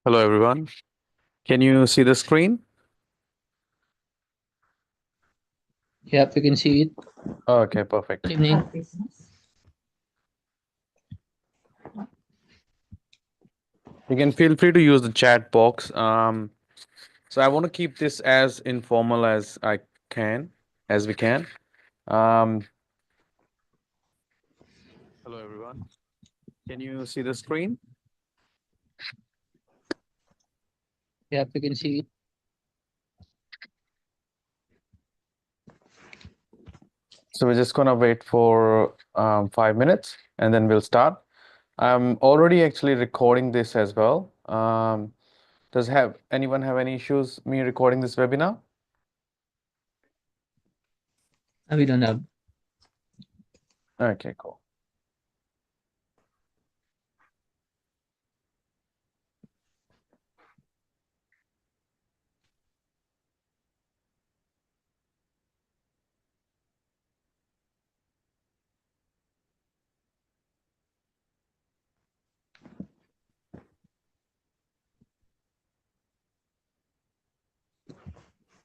Hello, everyone. Can you see the screen? Yep, you can see it. Okay, perfect. Good evening. You can feel free to use the chat box. So I want to keep this as informal as I can, as we can. Um, Hello, everyone. Can you see the screen? Yep, you can see it. So we're just gonna wait for 5 minutes and then we'll start. I'm already actually recording this as well. Does have anyone have any issues me recording this webinar? We don't have. Okay, cool.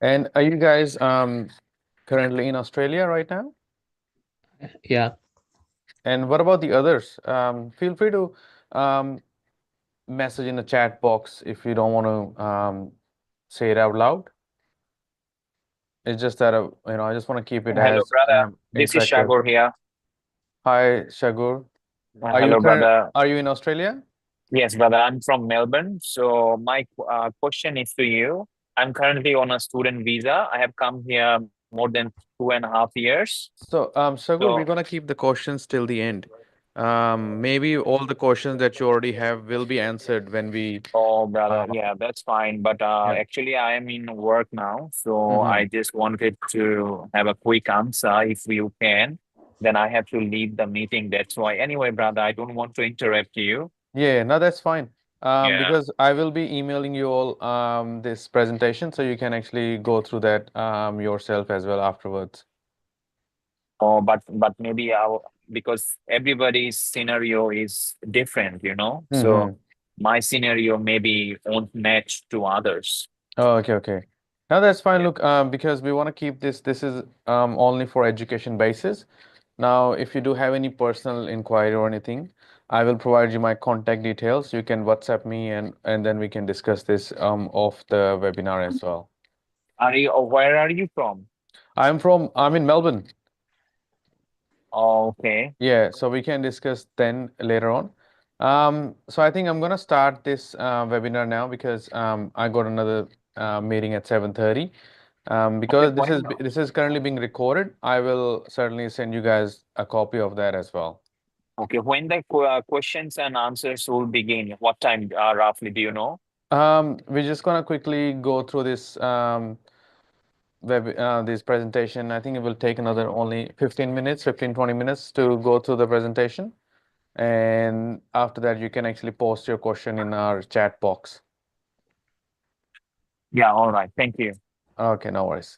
And are you guys currently in Australia right now? Yeah. And what about the others? Feel free to um, message in the chat box if you don't want to say it out loud. It's just that I just want to keep it Hello, as brother. This is interactive. Shagor here. Hi, Shagur. Hello, brother. Are you in Australia? Yes, brother. I'm from Melbourne. So my question is to you. I'm currently on a student visa. I have come here more than 2.5 years. So, Shagur, we're So, gonna keep the questions till the end. Maybe all the questions that you already have will be answered when we. oh, brother, Uh, yeah, that's fine. But yeah. actually, I am in work now. So Mm-hmm. I just wanted to have a quick answer if you can. Then I have to leave the meeting. That's why. Anyway, brother, I don't want to interrupt you. Yeah, no, that's fine. Yeah. Because I will be emailing you all this presentation, so you can actually go through that yourself as well afterwards. Oh, but maybe because everybody's scenario is different, you know. So Mm-hmm. my scenario maybe won't match to others. Oh, okay, okay. Now that's fine. Yeah. Look, because we want to keep this is only for education basis. Now, if you do have any personal inquiry or anything, I will provide you my contact details. You can WhatsApp me and then we can discuss this off the webinar as well. Where are you from? I'm in Melbourne. Oh, okay. Yeah, so we can discuss then later on. So I think I'm gonna start this webinar now because I got another meeting at 7:30. Okay, Because when this is currently being recorded, I will certainly send you guys a copy of that as well. okay, when the questions and answers will begin, what time roughly do you know? We're just gonna quickly go through this this presentation. I think it will take another only 15 minutes, 20 minutes to go through the presentation. And after that, you can actually post your question in our chat box. Yeah, all right. Thank you. Okay, no worries.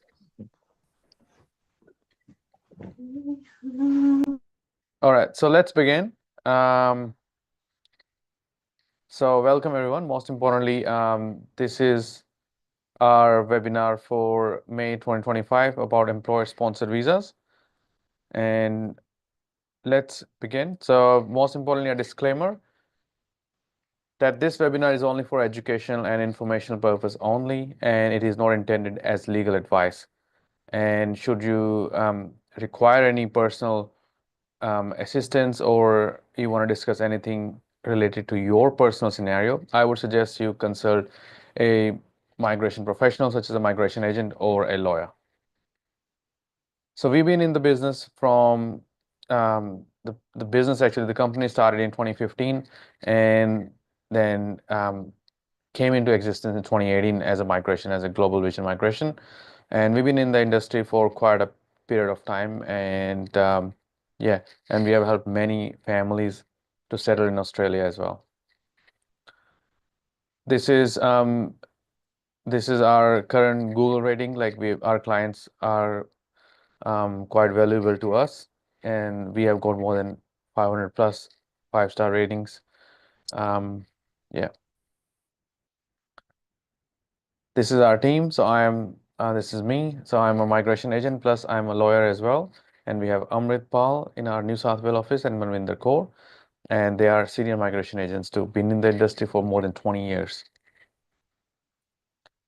All right, so let's begin. So welcome everyone. Most importantly, this is our webinar for May 2025 about employer-sponsored visas. And let's begin. So most importantly, a disclaimer that this webinar is only for educational and informational purpose only, and it is not intended as legal advice. And should you require any personal assistance or you want to discuss anything related to your personal scenario, I would suggest you consult a migration professional such as a migration agent or a lawyer. So we've been in the business from the business actually the company started in 2015 and then came into existence in 2018 as a migration as a global vision migration, and we've been in the industry for quite a period of time and yeah, and we have helped many families to settle in Australia as well. This is our current Google rating. Like our clients are quite valuable to us, and we have got more than 500 plus 5-star ratings. Yeah. This is our team. So this is me. So I'm a migration agent, plus I'm a lawyer as well. And we have Amrit Pal in our New South Wales office and Manvinder Kaur, and they are senior migration agents too, been in the industry for more than 20 years.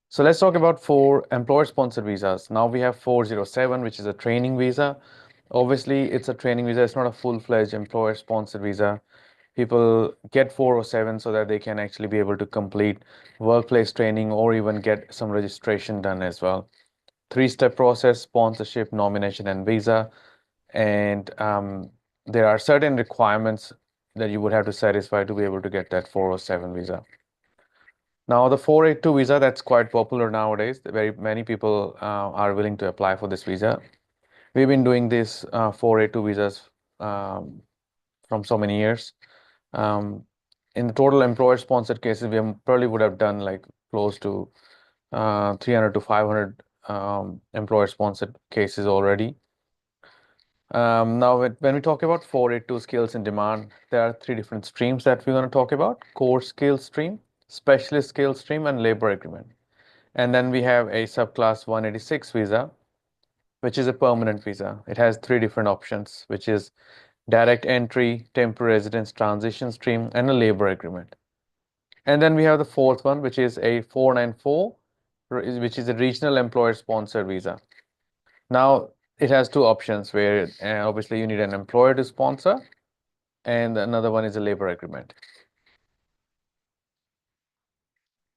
So let's talk about 4 employer-sponsored visas. Now we have 407, which is a training visa. Obviously, it's a training visa. It's not a full-fledged employer-sponsored visa. People get 407 so that they can actually be able to complete workplace training or even get some registration done as well. 3-step process: sponsorship, nomination, and visa. And there are certain requirements that you would have to satisfy to be able to get that 407 visa. Now, the 482 visa, that's quite popular nowadays. Very many people are willing to apply for this visa. We've been doing this 482 visas from so many years. In the total employer-sponsored cases, we probably would have done like close to 300 to 500 employer-sponsored cases already. Now, when we talk about 482 skills in demand, there are 3 different streams that we're going to talk about: core skills stream, specialist skills stream, and labor agreement. And then we have a subclass 186 visa, which is a permanent visa. It has 3 different options, which is direct entry, temporary residence transition stream, and a labor agreement. And then we have the 4th one, which is a 494, which is a regional employer sponsored visa. Now, it has 2 options where obviously you need an employer to sponsor, and another one is a labor agreement.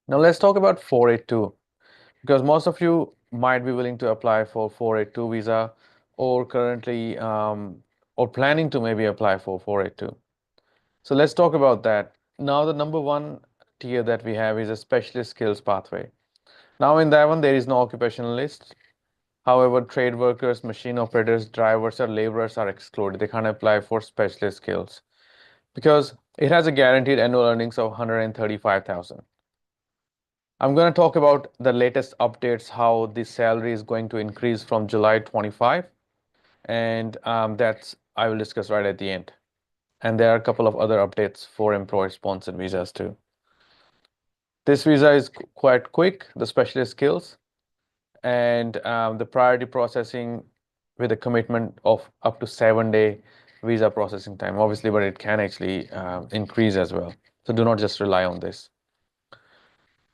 Now, let's talk about 482, because most of you might be willing to apply for 482 visa, or currently or planning to maybe apply for 482. So let's talk about that. Now, the number 1 tier that we have is a specialist skills pathway. Now, in that one, there is no occupational list. However, trade workers, machine operators, drivers, or laborers are excluded. They can't apply for specialist skills because it has a guaranteed annual earnings of 135,000. I'm going to talk about the latest updates, how the salary is going to increase from July 25, and that's I will discuss right at the end. And there are a couple of other updates for employer-sponsored visas too. This visa is quite quick, the specialist skills, and the priority processing with a commitment of up to 7-day visa processing time, obviously, but it can actually increase as well. So do not just rely on this.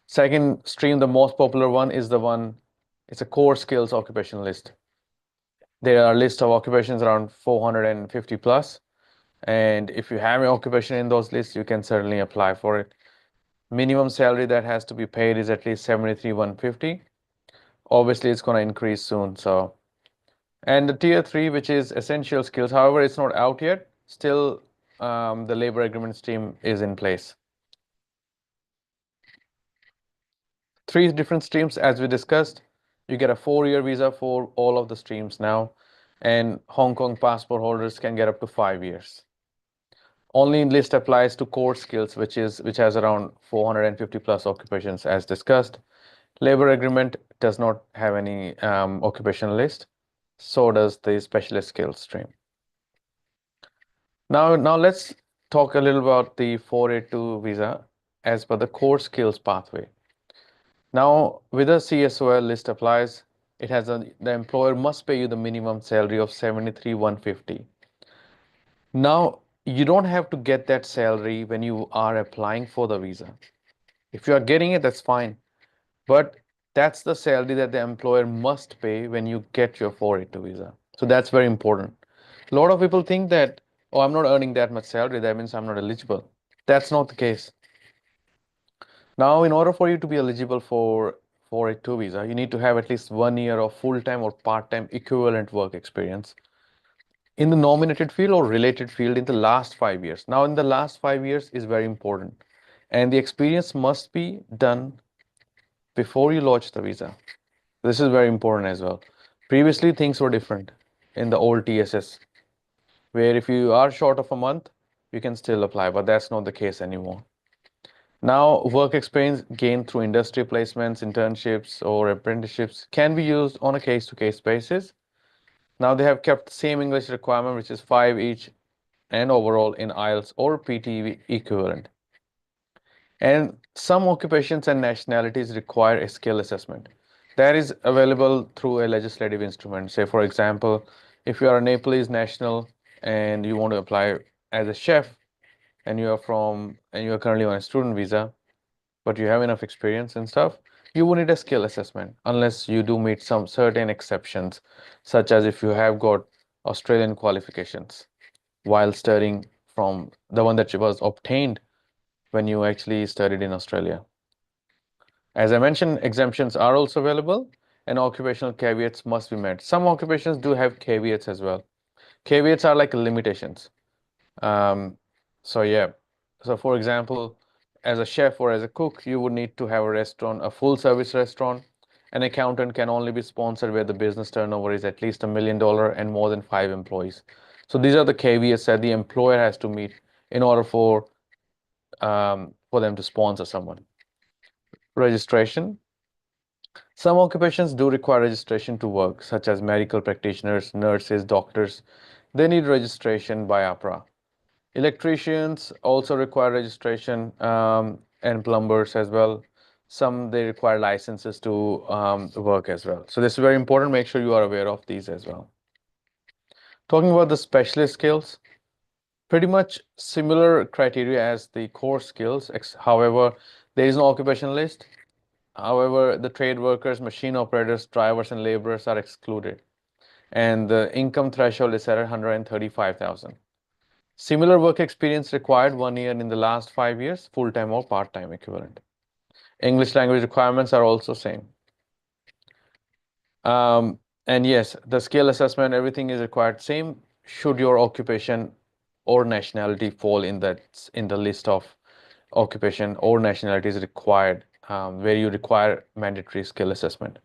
Second stream, the most popular one, is the one, it's a core skills occupation list. There are a list of occupations around 450 plus. And if you have an occupation in those lists, you can certainly apply for it. Minimum salary that has to be paid is at least 73,150. Obviously, it's going to increase soon. So, and the tier 3, which is essential skills, however, it's not out yet. Still, the labor agreement stream is in place. 3 different streams, as we discussed. You get a 4-year visa for all of the streams now, and Hong Kong passport holders can get up to 5 years. Only list applies to core skills, which has around 450 plus occupations, as discussed. Labor agreement does not have any occupational list. So does the specialist skills stream. Now let's talk a little about the 482 visa as per the core skills pathway. Now, with a CSOL list applies, the employer must pay you the minimum salary of 73,150. Now, you don't have to get that salary when you are applying for the visa. If you are getting it, that's fine. But that's the salary that the employer must pay when you get your 482 visa. So that's very important. A lot of people think that, oh, I'm not earning that much salary, that means I'm not eligible. That's not the case. Now, in order for you to be eligible for 482 visa, you need to have at least 1 year of full-time or part-time equivalent work experience in the nominated field or related field in the last 5 years. Now, in the last 5 years is very important, and the experience must be done before you lodge the visa. This is very important as well. Previously, things were different in the old TSS, where if you are short of a month, you can still apply, but that's not the case anymore. Now, work experience gained through industry placements, internships, or apprenticeships can be used on a case-to-case basis. Now, they have kept the same English requirement, which is 5 each and overall in IELTS or PTE equivalent. And some occupations and nationalities require a skill assessment that is available through a legislative instrument. Say, for example, if you are a Nepalese national and you want to apply as a chef, and you are currently on a student visa, but you have enough experience and stuff, you will need a skill assessment unless you do meet some certain exceptions, such as if you have got Australian qualifications while studying from the one that was obtained when you actually studied in Australia. As I mentioned, exemptions are also available and occupational caveats must be met. Some occupations do have caveats as well. Caveats are like limitations. Um, so yeah, so for example, as a chef or as a cook, you would need to have a restaurant, a full service restaurant. An accountant can only be sponsored where the business turnover is at least $1 million and more than 5 employees. So these are the caveats that the employer has to meet in order for them to sponsor someone. Registration. Some occupations do require registration to work, such as medical practitioners, nurses, doctors. They need registration by APRA. Electricians also require registration, and plumbers as well. Some they require licenses to work as well. So this is very important. Make sure you are aware of these as well. Talking about the specialist skills, pretty much similar criteria as the core skills. However, there is no occupation list. However, the trade workers, machine operators, drivers, and laborers are excluded, and the income threshold is set at 135,000. Similar work experience required 1 year in the last 5 years, full-time or part-time equivalent. English language requirements are also same. And yes, the skill assessment, everything is required same. Should your occupation or nationality fall in the list of occupation or nationalities required, where you require mandatory skill assessment.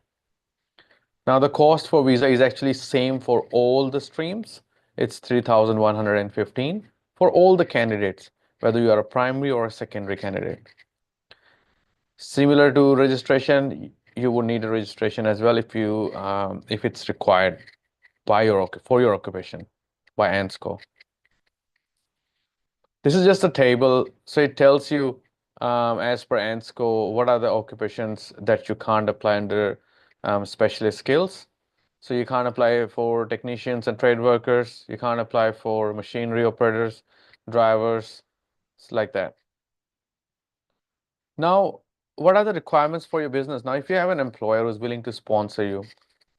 Now the cost for visa is actually same for all the streams. It's 3,115 for all the candidates, whether you are a primary or a secondary candidate. Similar to registration, you would need a registration as well if it's required for your occupation by ANSCO. This is just a table, so it tells you as per ANSCO what are the occupations that you can't apply under specialist skills. So you can't apply for technicians and trade workers. You can't apply for machinery operators, drivers, it's like that. Now, what are the requirements for your business? Now, if you have an employer who's willing to sponsor you,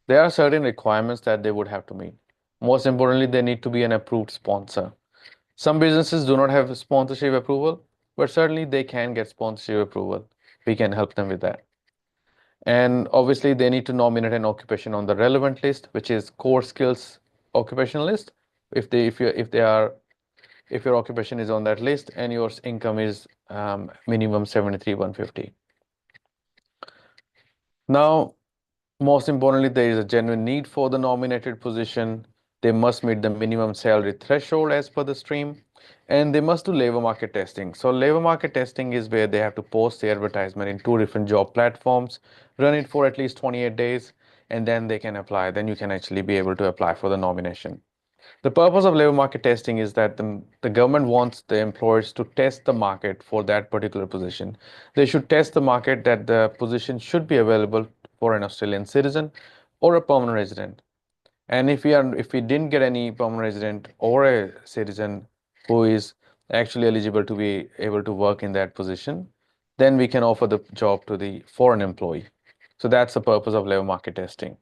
there are certain requirements that they would have to meet. Most importantly, they need to be an approved sponsor. Some businesses do not have sponsorship approval, but certainly they can get sponsorship approval. We can help them with that. And obviously, they need to nominate an occupation on the relevant list, which is core skills occupation list. If your occupation is on that list and your income is minimum 73,150. Now, most importantly, there is a genuine need for the nominated position. They must meet the minimum salary threshold as per the stream, and they must do labor market testing. So labor market testing is where they have to post the advertisement in 2 different job platforms, run it for at least 28 days, and then they can apply. Then you can actually be able to apply for the nomination. The purpose of labor market testing is that the government wants the employers to test the market for that particular position. They should test the market that the position should be available for an Australian citizen or a permanent resident. And if we didn't get any permanent resident or a citizen who is actually eligible to be able to work in that position, then we can offer the job to the foreign employee. So that's the purpose of labor market testing.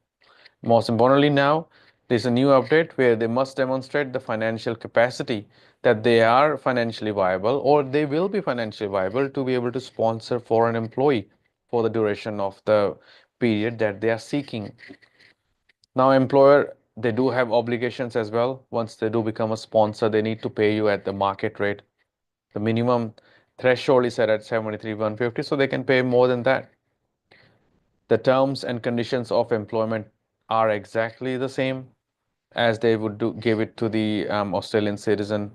Most importantly, now there's a new update where they must demonstrate the financial capacity that they are financially viable or they will be financially viable to be able to sponsor foreign employee for the duration of the period that they are seeking. Now, employer, they do have obligations as well. Once they do become a sponsor, they need to pay you at the market rate. The minimum threshold is set at 73,150, so they can pay more than that. The terms and conditions of employment are exactly the same as they would give it to the Australian citizen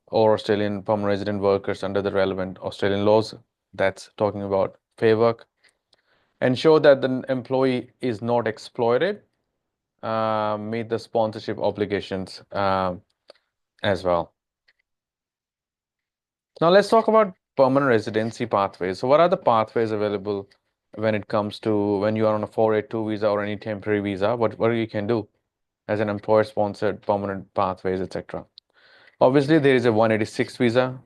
or Australian permanent resident workers under the relevant Australian laws. That's talking about fair work. Ensure that the employee is not exploited. Meet the sponsorship obligations as well. Now let's talk about permanent residency pathways. So what are the pathways available when it comes to when you are on a 482 visa or any temporary visa? What you can do as an employer-sponsored permanent pathways, etc. Obviously, there is a 186 visa,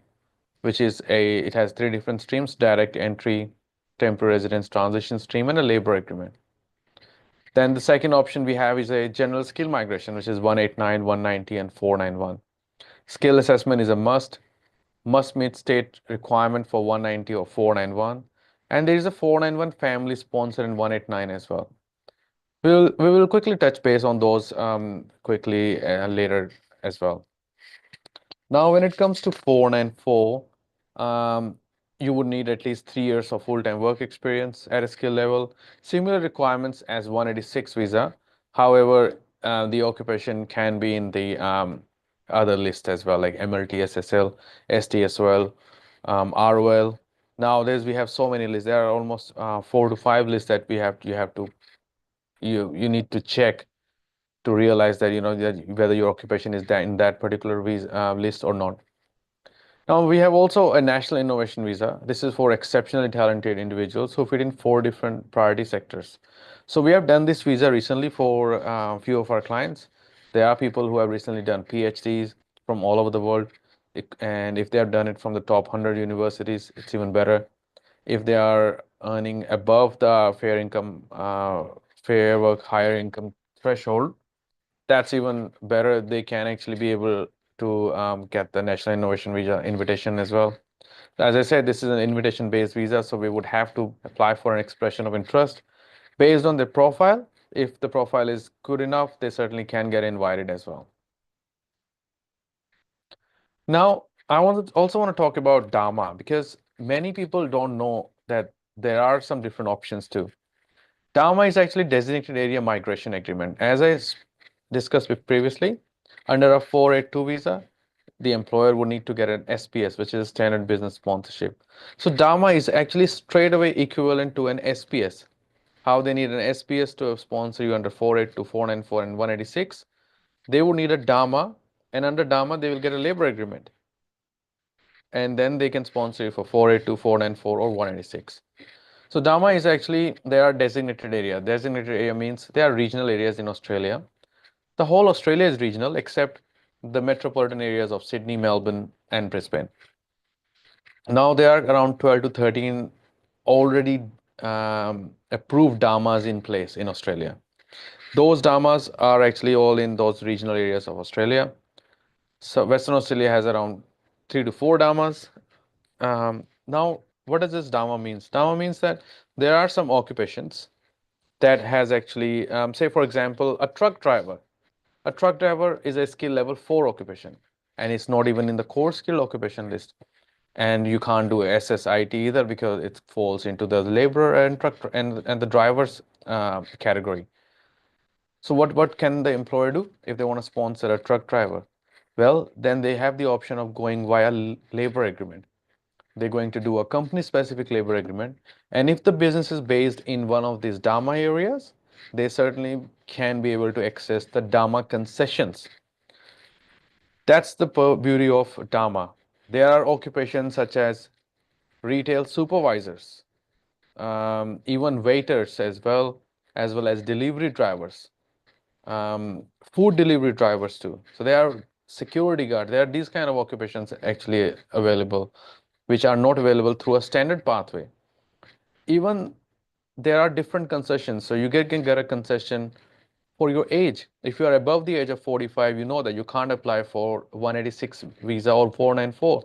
which is it has three different streams: direct entry, temporary residence transition stream, and a labor agreement. Then the second option we have is a general skill migration, which is 189, 190, and 491. Skill assessment is a must meet state requirement for 190 or 491. And there is a 491 family sponsor in 189 as well. We will quickly touch base on those quickly later as well. Now, when it comes to 494, you would need at least 3 years of full-time work experience at a skill level, similar requirements as 186 visa. However, the occupation can be in the other list as well, like MLT, SSL, STSOL, ROL. Nowadays, we have so many lists. There are almost 4 to 5 lists that you need to check to realize that that whether your occupation is in that particular visa, list or not. Now we have also a national innovation visa. This is for exceptionally talented individuals who fit in 4 different priority sectors. So we have done this visa recently for a few of our clients. There are people who have recently done PhDs from all over the world, and if they have done it from the top 100 universities, it's even better. If they are earning above the fair work, higher income threshold, that's even better. They can actually be able to get the National Innovation Visa invitation as well. As I said, this is an invitation-based visa, so we would have to apply for an expression of interest based on their profile. If the profile is good enough, they certainly can get invited as well. Now, I also want to talk about DAMA because many people don't know that there are some different options too. DAMA is actually Designated Area Migration Agreement. As I discussed previously, under a 482 visa, the employer would need to get an SPS, which is a Standard Business Sponsorship. So DAMA is actually straight away equivalent to an SPS. How they need an SPS to sponsor you under 482, 494, and 186, they would need a DAMA, and under DAMA, they will get a labor agreement. And then they can sponsor you for 482, 494, or 186. So DAMA is actually, they are designated area. Designated area means they are regional areas in Australia. The whole Australia is regional except the metropolitan areas of Sydney, Melbourne, and Brisbane. Now there are around 12 to 13 already approved DAMAs in place in Australia. Those DAMAs are actually all in those regional areas of Australia. So Western Australia has around 3 to 4 DAMAs. Now, what does this DAMA means? DAMA means that there are some occupations that has actually, say for example, a truck driver. A truck driver is a skill level 4 occupation, and it's not even in the core skill occupation list. And you can't do SSIT either because it falls into the laborer and truck and the driver's category. So what can the employer do if they want to sponsor a truck driver? Well, then they have the option of going via labor agreement. They're going to do a company-specific labor agreement. And if the business is based in one of these DAMA areas, they certainly can be able to access the DAMA concessions. That's the beauty of DAMA. There are occupations such as retail supervisors, even waiters as well as delivery drivers, food delivery drivers too. So there are security guard. There are these kind of occupations actually available, which are not available through a standard pathway. Even there are different concessions. So you can get a concession for your age. If you are above the age of 45, you know that you can't apply for 186 visa or 494.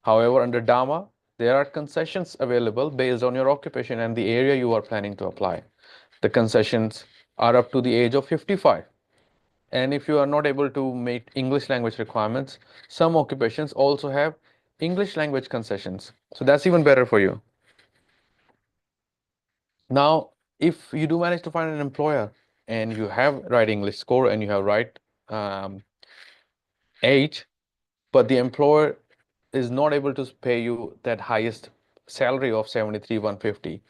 However, under DAMA, there are concessions available based on your occupation and the area you are planning to apply. The concessions are up to the age of 55. And if you are not able to meet English language requirements, some occupations also have English language concessions. So that's even better for you. Now, if you do manage to find an employer and you have right English score and you have right age, but the employer is not able to pay you that highest salary of 73,150,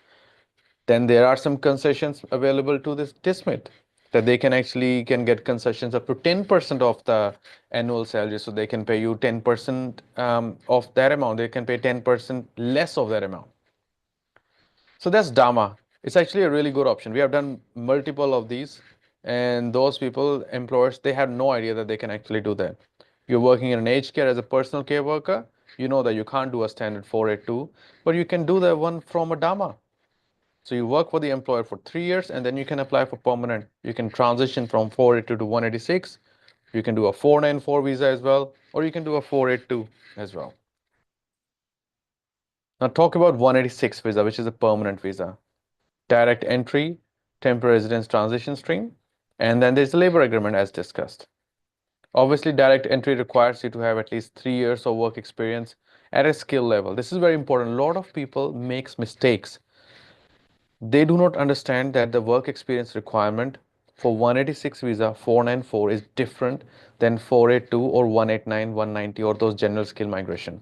then there are some concessions available to this DSMIT. that they can actually get concessions up to 10% of the annual salary. So they can pay you 10% of that amount. They can pay 10% less of that amount. So that's Dama. It's actually a really good option. We have done multiple of these, and those people, employers, they have no idea that they can actually do that. You're working in an aged care as a personal care worker, you know that you can't do a standard 482, but you can do the one from a Dama. So you work for the employer for 3 years, and then you can apply for permanent. You can transition from 482 to 186. You can do a 494 visa as well, or you can do a 482 as well. Now talk about 186 visa, which is a permanent visa. Direct entry, temporary residence transition stream, and then there's the labor agreement as discussed. Obviously, direct entry requires you to have at least 3 years of work experience at a skill level. This is very important. A lot of people makes mistakes. They do not understand that the work experience requirement for 186 visa 494 is different than 482 or 189, 190 or those general skill migration.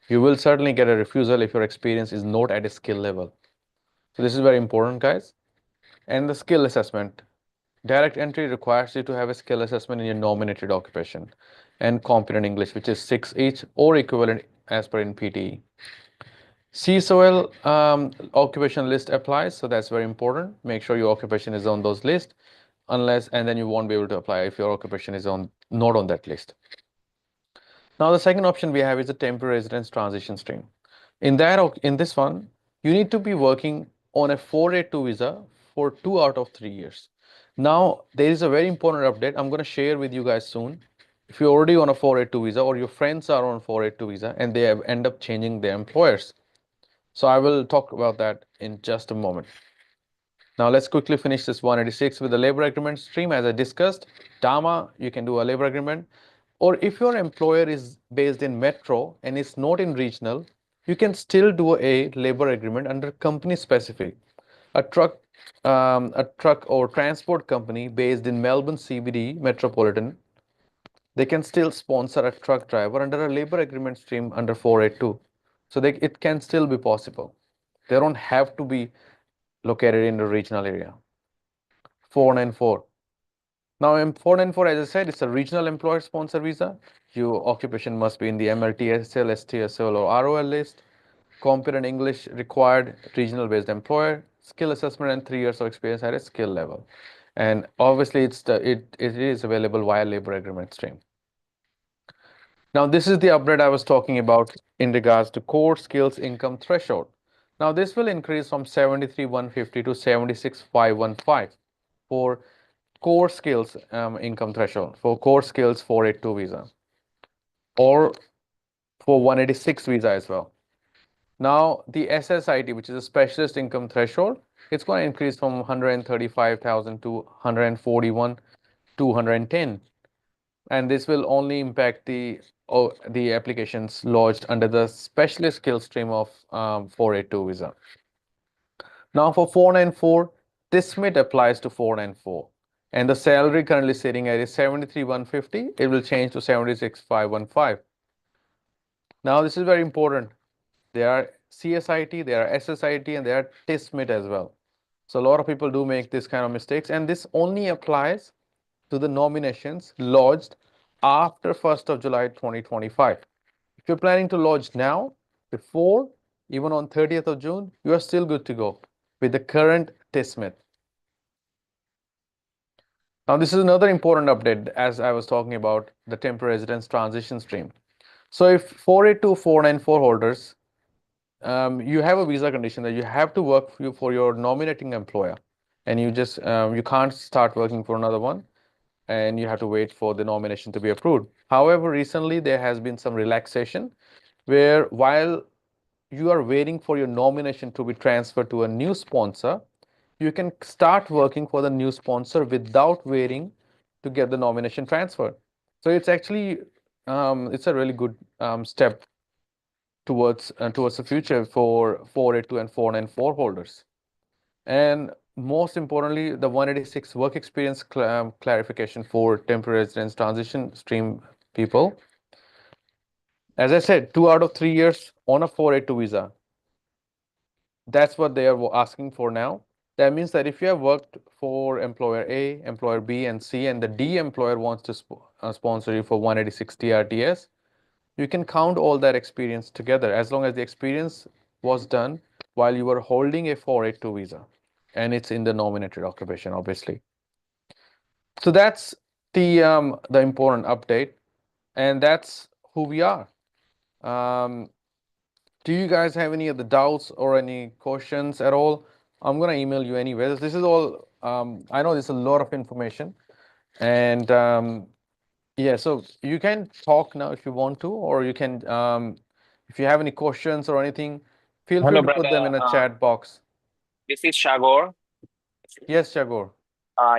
You will certainly get a refusal if your experience is not at a skill level. So this is very important, guys. And the skill assessment. Direct entry requires you to have a skill assessment in your nominated occupation and competent English, which is 6 each or equivalent as per in PTE. CSOL occupation list applies, so that's very important. Make sure your occupation is on those lists, and then you won't be able to apply if your occupation is not on that list. Now the second option we have is the temporary residence transition stream. In this one, you need to be working on a 482 visa for 2 out of 3 years. Now there is a very important update I'm going to share with you guys soon. If you're already on a 482 visa or your friends are on 482 visa and they have end up changing their employers. So I will talk about that in just a moment. Now let's quickly finish this 186 with the labor agreement stream. As I discussed, Dama, you can do a labor agreement. Or if your employer is based in metro and is not in regional, you can still do a labor agreement under company specific. A truck or transport company based in Melbourne CBD metropolitan, they can still sponsor a truck driver under a labor agreement stream under 482. So it can still be possible. They don't have to be located in the regional area. 494. Now in 494, as I said, it's a regional employer sponsor visa. Your occupation must be in the MLTSL, STSL or ROL list. Competent English required, regional based employer, skill assessment and 3 years of experience at a skill level. And obviously it is available via labor agreement stream. Now this is the upgrade I was talking about in regards to core skills income threshold. Now this will increase from 73,150 to 76,515 for core skills income threshold, for core skills 482 visa or for 186 visa as well. Now the SSIT, which is a specialist income threshold, it's going to increase from 135,000 to 141, 210. And this will only impact the applications lodged under the specialist skill stream of 482 visa. Now for 494, this MIT applies to 494. And the salary currently sitting at is 73,150. It will change to 76,515. Now this is very important. There are CSIT, there are SSIT, and there are TISMIT as well. So a lot of people do make this kind of mistakes, and this only applies to the nominations lodged after 1st of July 2025. If you're planning to lodge now, before, even on 30th of June, you are still good to go with the current TISMIT. Now, this is another important update as I was talking about the temporary residence transition stream. So if 482, 494 holders, you have a visa condition that you have to work for your nominating employer, and you can't start working for another one, and you have to wait for the nomination to be approved. However, recently there has been some relaxation where while you are waiting for your nomination to be transferred to a new sponsor, you can start working for the new sponsor without waiting to get the nomination transferred. So it's actually it's a really good step towards the future for 482 and 494 holders. And most importantly, the 186 work experience clarification for temporary residence transition stream people. As I said, 2 out of 3 years on a 482 visa. That's what they are asking for now. That means that if you have worked for employer A, employer B, and C, and the D employer wants to sponsor you for 186 TRTS, you can count all that experience together as long as the experience was done while you were holding a 482 visa and it's in the nominated occupation, obviously. So that's the important update, and that's who we are. Do you guys have any other doubts or any questions at all? I'm gonna email you anyway. This is all, I know there's a lot of information, and yeah, so you can talk now if you want to, or you can, if you have any questions or anything, feel free Hello, to put them in brother. a chat box. This is Shagor. Yes, Shagor.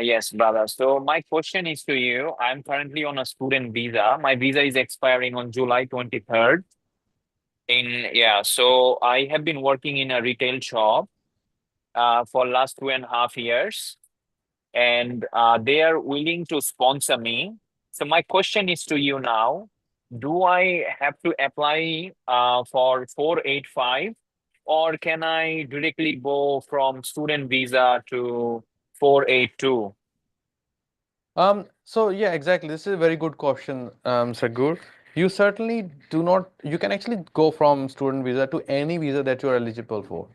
Yes, brother. So my question is to you. I'm currently on a student visa. My visa is expiring on July 23rd. So I have been working in a retail shop for last 2.5 years, and they are willing to sponsor me. So my question is to you now, do I have to apply for 485, or can I directly go from student visa to 482? So yeah, exactly. This is a very good question, Sagur. You certainly do not, you can actually go from student visa to any visa that you are eligible for.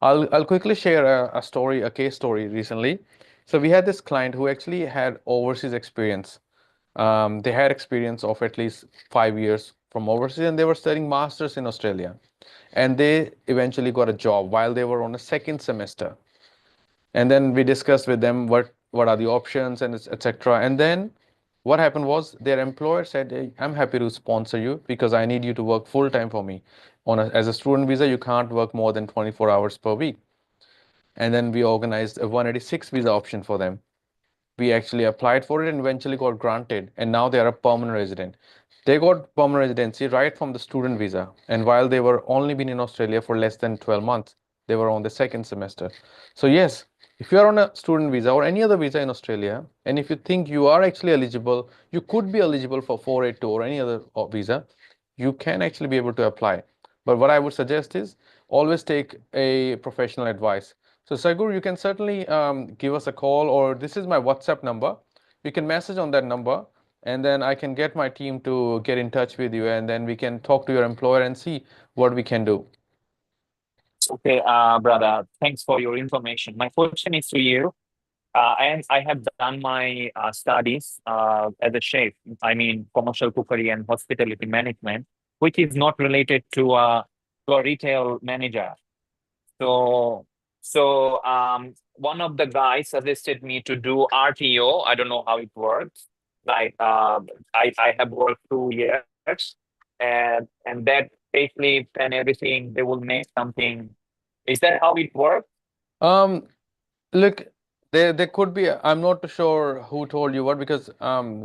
I'll quickly share a story, a case story recently. So we had this client who actually had overseas experience. They had experience of at least 5 years from overseas, and they were studying masters in Australia. And they eventually got a job while they were on a second semester. And then we discussed with them what are the options and etc. And then what happened was their employer said, hey, I'm happy to sponsor you because I need you to work full time for me. As a student visa, you can't work more than 24 hours per week. And then we organized a 186 visa option for them. We actually applied for it and eventually got granted, and now they are a permanent resident. They got permanent residency right from the student visa, and while they were only been in Australia for less than 12 months, they were on the second semester. So yes, if you are on a student visa or any other visa in Australia, and if you think you are actually eligible, you could be eligible for 482 or any other visa, you can actually be able to apply. But what I would suggest is always take a professional advice. So Sagur, you can certainly give us a call, or this is my WhatsApp number. You can message on that number, and then I can get my team to get in touch with you, and then we can talk to your employer and see what we can do. Okay, brother, thanks for your information. My question is to you. I have done my studies as a chef, I mean, commercial cookery and hospitality management, which is not related to a retail manager. So, one of the guys suggested me to do RTO. I don't know how it works. Like, I have worked 2 years, and that payslip and everything, they will make something. Is that how it works? Um, Look, there could be. I'm not sure who told you what because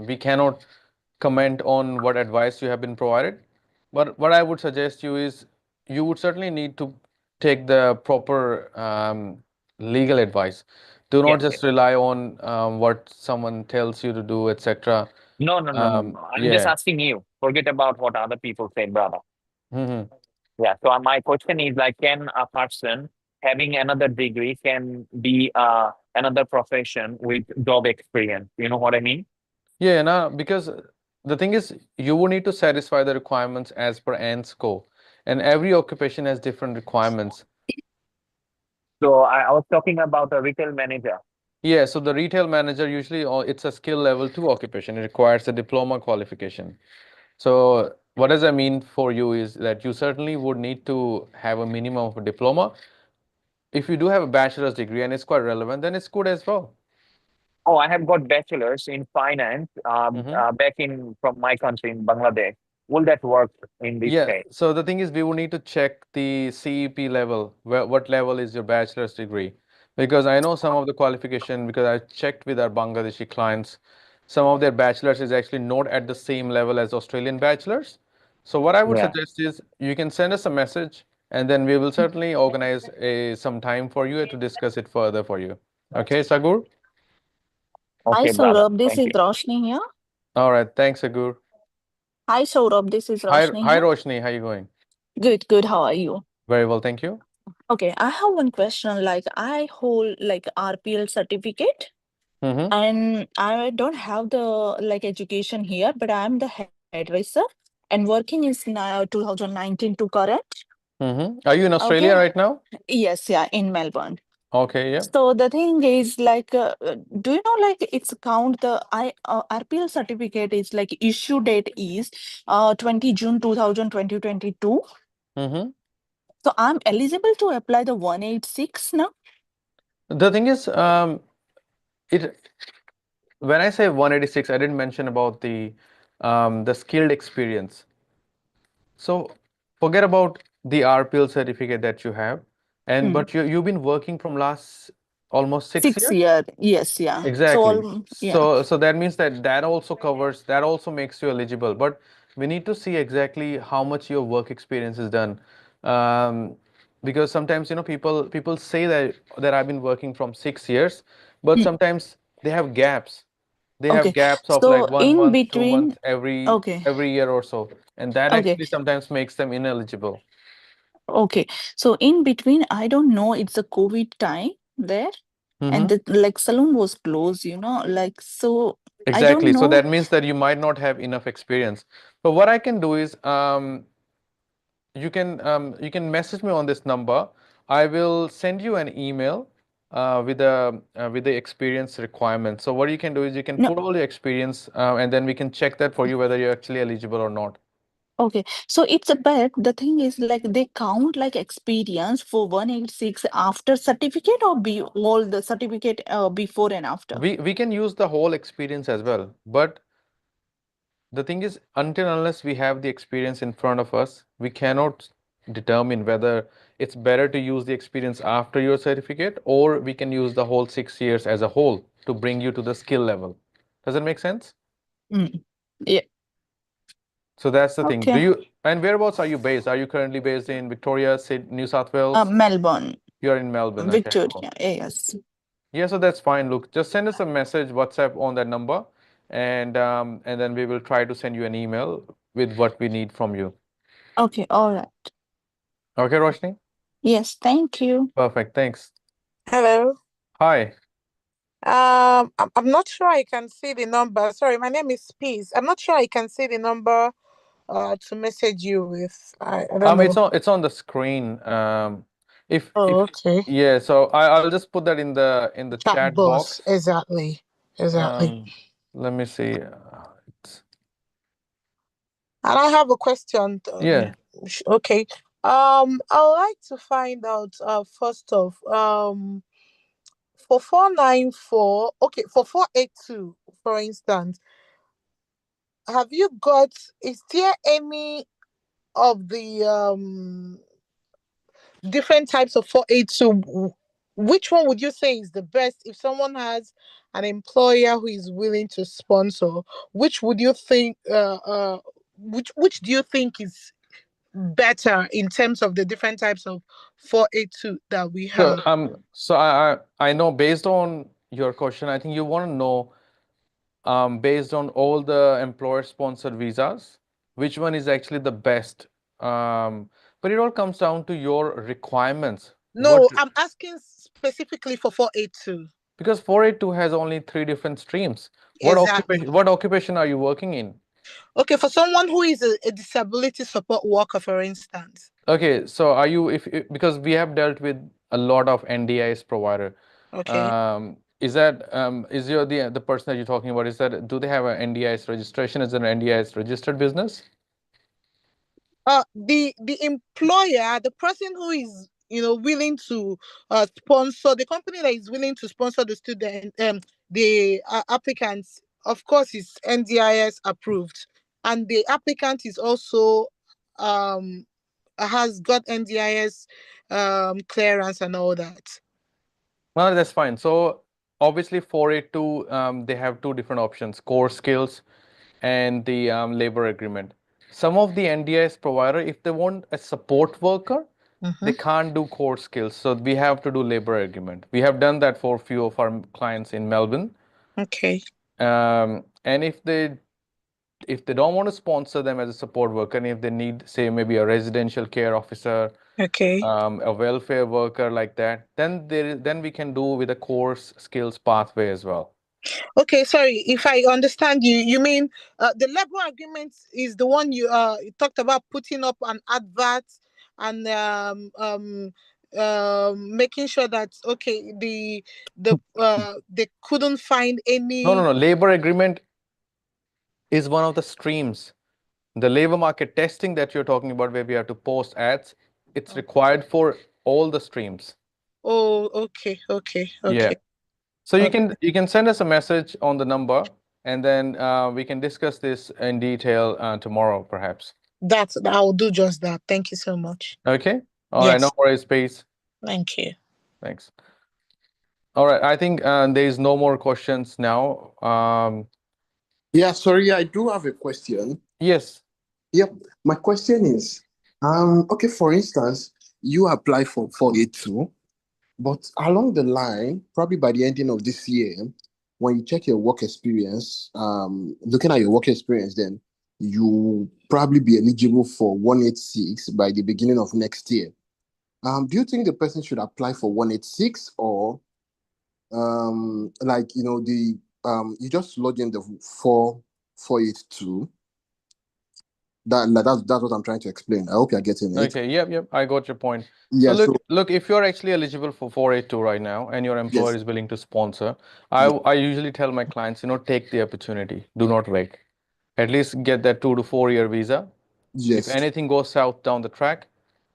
we cannot comment on what advice you have been provided. But what I would suggest you is you would certainly need to take the proper legal advice. Do not Yes, just yes. rely on what someone tells you to do, etc. No, no, no, no, no. I'm just Yeah. asking you. Forget about what other people say, brother. Mhm. Yeah. So my question is like, can a person having another degree can be another profession with job experience? You know what I mean? Yeah, no, because the thing is, you will need to satisfy the requirements as per ANSCO, and every occupation has different requirements. So I was talking about a retail manager. Yeah, so the retail manager usually, it's a skill level 2 occupation. It requires a diploma qualification. So what does that mean for you is that you certainly would need to have a minimum of a diploma. If you do have a bachelor's degree and it's quite relevant, then it's good as well. Oh, I have got bachelor's in finance Mhm. back in from my country in Bangladesh. Will that work in this Yeah, case? so the thing is, we will need to check the CEP level. What level is your bachelor's degree? Because I know some of the qualification, because I checked with our Bangladeshi clients, some of their bachelor's is actually not at the same level as Australian bachelor's. So what I would Yeah. suggest is you can send us a message, and then we will certainly organize some time for you to discuss it further for you. Okay, Sagur? Hi Okay, brother. Saurabh, this Thank is you. Roshni here. All right, thanks, Sagur. Hi Saurabh, this is Hi, Roshni hi, here. Roshni. How you going? Good, good. How are you? Very well, thank you. Okay, I have one question. Like, I hold like RPL certificate, Mm-hmm. and I don't have the like education here, but I'm the hairdresser and working is now 2019 to current. Mm-hmm. Are you in Australia Okay. right now? Yes, yeah, in Melbourne. Okay, yeah. So the thing is like, do you know like it's count the RPL certificate is like issue date is 20 June 2022. Mm-hmm. So I'm eligible to apply the 186 now. The thing is, it when I say 186, I didn't mention about the skilled experience. So forget about the RPL certificate that you have, and Hmm. but you've been working from last almost 6 years? 6 year, yes, yeah. So Exactly. yeah. So that means that also covers, that also makes you eligible. But we need to see exactly how much your work experience is done. Um, because sometimes, people say that I've been working from 6 years, but Hmm. sometimes they have gaps. They have Okay. gaps of like So 1 month, in 2 months between, every okay, every year or so, and that okay, actually sometimes makes them ineligible. okay. So in between, I don't know, it's a COVID time there, and Mm-hmm. the like salon was closed, like so I don't Exactly. So know. that means that you might not have enough experience. But what I can do is, you can message me on this number. I will send you an email with the experience requirements. So what you can do is you can No, put all your experience, and then we can check that for you whether you're actually eligible or not. okay. So it's a bet. The thing is like they count like experience for 186 after certificate or be all the certificate before and after. We can use the whole experience as well, but the thing is, until unless we have the experience in front of us, we cannot determine whether it's better to use the experience after your certificate, or we can use the whole 6 years as a whole to bring you to the skill level. Does that make sense? Mm. Yeah. So that's the thing. Okay. And whereabouts are you based? Are you currently based in Victoria, New South Wales? Melbourne, You're in Melbourne. Okay, cool. Victoria. Yes. Yeah, so that's fine. Look, just send us a message, WhatsApp on that number, and then we will try to send you an email with what we need from you. Okay. All right. Okay, Roshni? Yes. Thank you. Perfect. Thanks. Hello. Hi. I'm not sure I can see the number. Sorry, my name is Peace. I'm not sure I can see the number to message you with. I don't It's know. on the screen. If Oh, okay. yeah, so I'll just put that in the Chat chat box. box. Exactly. Let me see. And I have a question. Yeah. Okay. I'd like to find out first off, for 494, okay, for 482, for instance, is there any of the different types of 482, which one would you say is the best if someone has an employer who is willing to sponsor? Which would you think which do you think is better in terms of the different types of 482 that we So have? I know, based on your question, I think you want to know, based on all the employer sponsored visas, which one is actually the best. But it all comes down to your requirements. No, I'm asking specifically for 482. Because 482 has only 3 different streams. Exactly. What occupation are you working in? Okay, for someone who is a disability support worker, for instance. Okay, so are you, because we have dealt with a lot of NDIS provider. Okay. Is the person that you're talking about, do they have an NDIS registration? Is it an NDIS registered business? The employer, the person who is willing to sponsor, the company that is willing to sponsor the student, the applicants, of course, is NDIS approved, and the applicant is also has got NDIS clearance and all that. Well, that's fine. So obviously 482, they have two different options: core skills and the labor agreement. Some of the NDIS provider, if they want a support worker, they can't do core skills, so we have to do labor agreement. We have done that for a few of our clients in Melbourne. Okay. And if they don't want to sponsor them as a support worker, and if they need, say, maybe a residential care officer, Okay. a welfare worker like that, then we can do with a course skills pathway as well. Okay, sorry. If I understand you, you mean the labor agreement is the one you talked about putting up an advert and making sure that okay they couldn't find any. No. Labor agreement is one of the streams. The labor market testing that you're talking about, where we have to post ads, it's required for all the streams. Oh, okay. Yeah. So Okay. you can send us a message on the number, and then we can discuss this in detail tomorrow, perhaps. I'll do just that. Thank you so much. Okay. All right. No Yes. worries, peace. Thank you. Thanks. All right. I think there is no more questions now. Yeah, sorry, I do have a question. Yes. Yep, my question is, okay, for instance, you apply for 482, but along the line, probably by the ending of this year, when you check your work experience, looking at your work experience, then you probably be eligible for 186 by the beginning of next year. Do you think the person should apply for 186, or like you just log in the 482? That's what I'm trying to explain. I hope you're getting it. Okay. Yep. I got your point. Yeah, So look, if you're actually eligible for 482 right now, and your employer Yes. is willing to sponsor, Yeah. I usually tell my clients, take the opportunity. Do not wait. At least get that 2 to 4 year visa. Yes. If anything goes south down the track,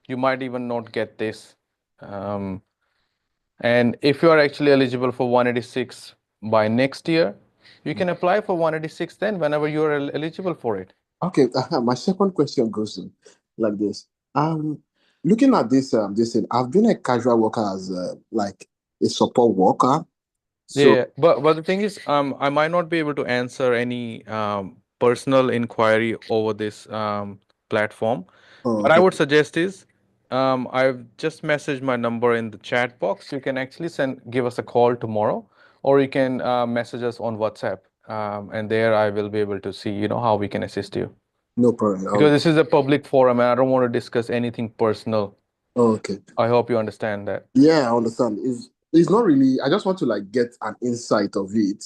you might even not get this. And if you are actually eligible for 186 by next year, you can apply for 186 then whenever you are eligible for it. Okay. My second question goes like this. Looking at this thing, I've been a casual worker as like a support worker. So Yeah, but the thing is, I might not be able to answer any personal inquiry over this platform. What I okay. would suggest is, I've just messaged my number in the chat box. You can actually give us a call tomorrow, or you can message us on WhatsApp, and there I will be able to see, how we can assist you. No problem. Because this is a public forum, and I don't want to discuss anything personal. Okay. I hope you understand that. Yeah, I understand. It's not really. I just want to like get an insight of it,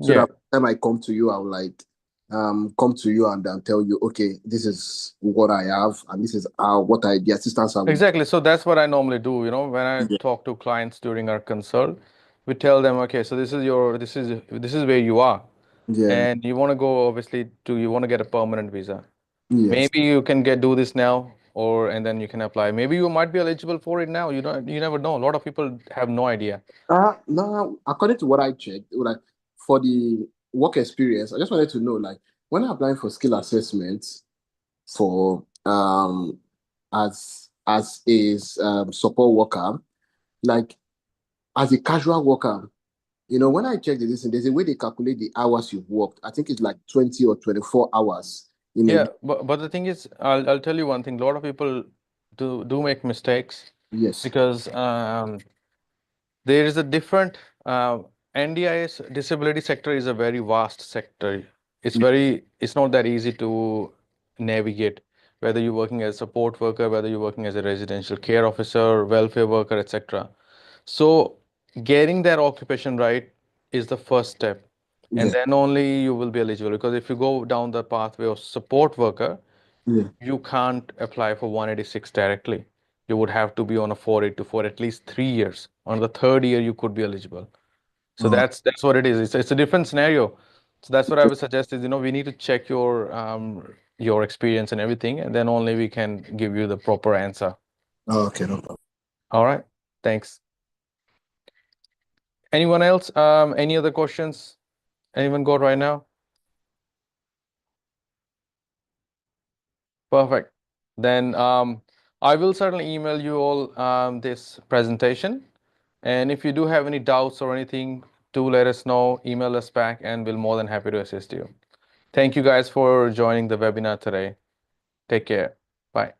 so Yeah. that when I come to you, I'll like come to you and tell you, okay, this is what I have, and this is the assistance I will. Exactly. So that's what I normally do. When I Yeah. talk to clients during our consult, we tell them, okay, so this is where you are, Yeah. and you want to go obviously you want to get a permanent visa. Yes. Maybe you can do this now, and then you can apply. Maybe you might be eligible for it now. You never know. A lot of people have no idea. No, according to what I checked, like for the work experience, I just wanted to know, like when I'm applying for skill assessments for as a support worker, like as a casual worker, when I check this, there's a way they calculate the hours you've worked. I think it's like 20 or 24 hours. Yeah, but the thing is, I'll tell you one thing. A lot of people do make mistakes Yes. because there is a different NDIS disability sector is a very vast sector. It's not that easy to navigate, whether you're working as a support worker, whether you're working as a residential care officer, welfare worker, etc. So getting that occupation right is the first step. And Yeah. then only you will be eligible, because if you go down the pathway of support worker, Yeah. you can't apply for 186 directly. You would have to be on a 482 for at least 3 years. On the third year, you could be eligible. So Oh. that's what it is. It's a different scenario. So that's what I would suggest is, we need to check your experience and everything, and then only we can give you the proper answer. Oh, okay, no problem. All right. Thanks. Anyone else? Any other questions? Anyone got right now? Perfect. Then I will certainly email you all this presentation. And if you do have any doubts or anything, do let us know, email us back, and we'll more than happy to assist you. Thank you guys for joining the webinar today. Take care. Bye.